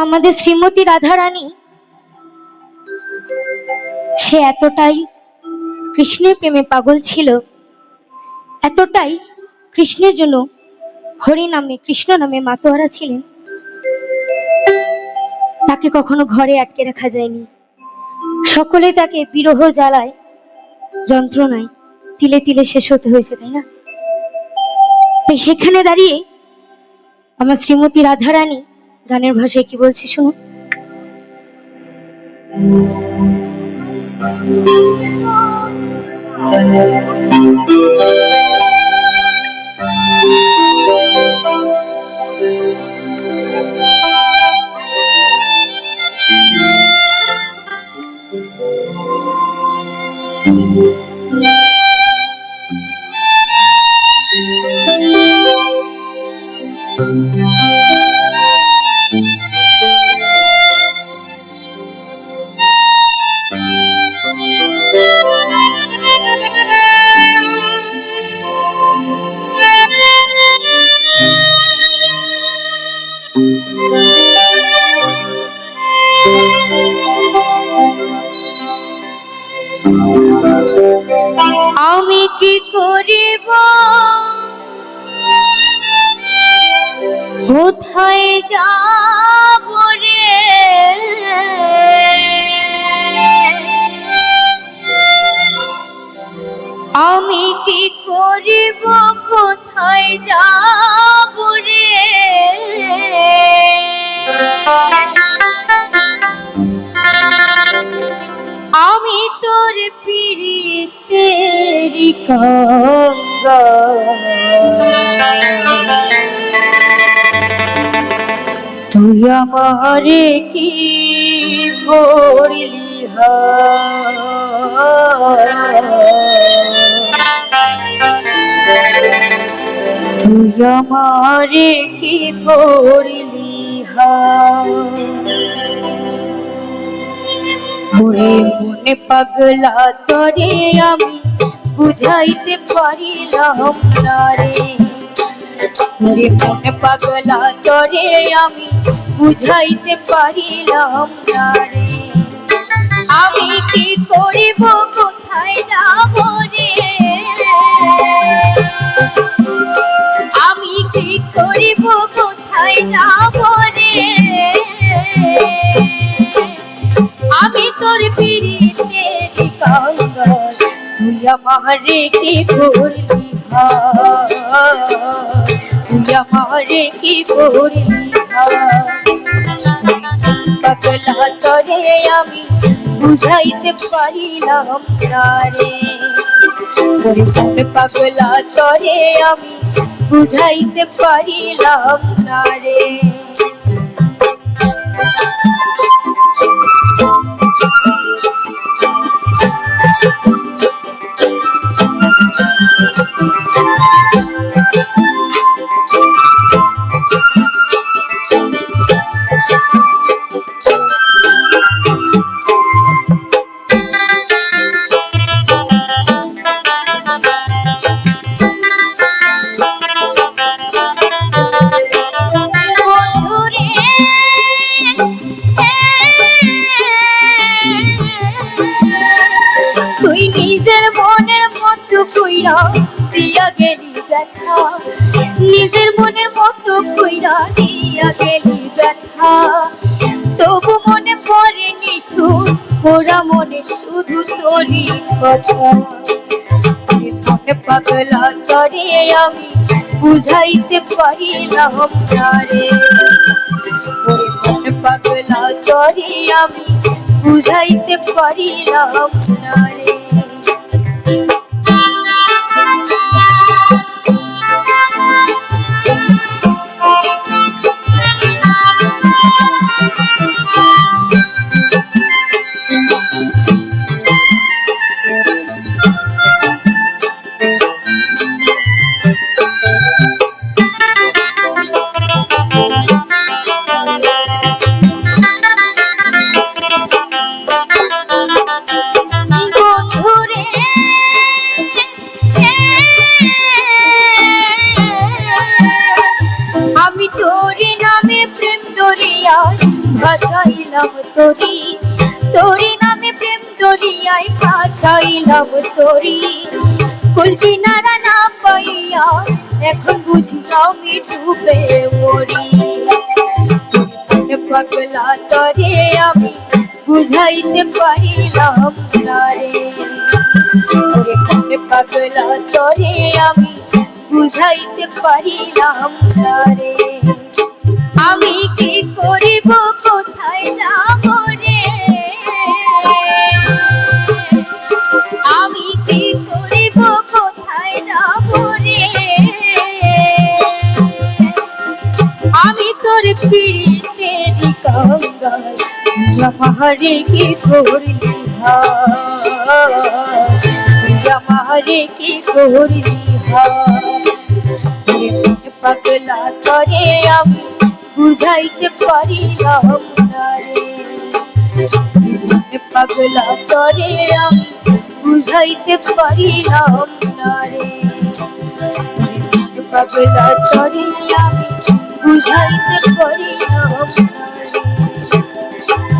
আমাদের শ্রীমতী রাধারানী সে এতটাই কৃষ্ণের প্রেমে পাগল ছিল, এতটাই কৃষ্ণের জন্য হরি নামে কৃষ্ণ নামে মাতোয়ারা ছিলেন, তাকে কখনো ঘরে আটকে রাখা যায়নি। সকলে তাকে বিরহ জ্বালায় যন্ত্রণায় তিলে তিলে শেষ হতে হয়েছে, তাই না? তাই সেখানে দাঁড়িয়ে আমার শ্রীমতী রাধারানী গানের ভাষায় কি বলছে শুনুন। আমি কি করিব কোথায় যাব রে, আমি কি করিব কোথায় যাব রে, আমি তোর পিরিতেরি কাঙ্গাল, তুই আমারে কি করলি তুই আমারে কি করলি ওরে মনে পাগলা তরে আমি বুঝাইতে পারিলাম না রে, ওরে মনে পাগলা তরে আমি বুঝাইতে পারিলাম না রে, আমি কি করিব কোথায় যাব রে, আমি কি করিব কোথায় যাব রে, আমি তোর পিরিতেরি কাঙ্গাল, তুই আমারে কি করলি তুই আমারে কি করলি পাগলা তরে আমি বুঝাইতে পারিলাম না রে, পাগলা তরে আমি বুঝাইতে পারিলাম না রে। তুই নিজের মনের মতো কইরা দিয়া গেলি ব্যথা, নিজের মনের মতো কইরা দিয়া গেলি ব্যথা, তবু মনে পড়ে নিষ্ঠুর ওরা মনে শুধু তোরই কথা, মনে পাগলা তরে আমি বুঝাইতে পারিলাম না রে, মনে পাগলা তরে আমি বুঝাইতে পারিলাম না রে। দরিয়ায় ভাসাইলাম তোরি, তোরি নামে প্রেম দরিয়ায় ভাসাইলাম তোরি। কুল কিনারা না পাইয়া এখন বুঝি আমি ডুবে মরি। পাগলা তরে আমি বুঝাইতে পারিলাম না রে, পাগলা তরে আমি বুঝাইতে পারিলাম না রে। আমি কি করিব কোথায় যাব রে, আমি কি করিব কোথায় যাব রে। আমি তোর পিরিতেরি কাঙ্গাল, জামারে কি করলি জামারে কি করলি পাগলা তরে আমি বুঝাইতে পারিলাম না রে, পাগলা তরে আমি বুঝাইতে পারিলাম না রে, পাগলা তরে আমি বুঝাইতে পারিলাম না রে।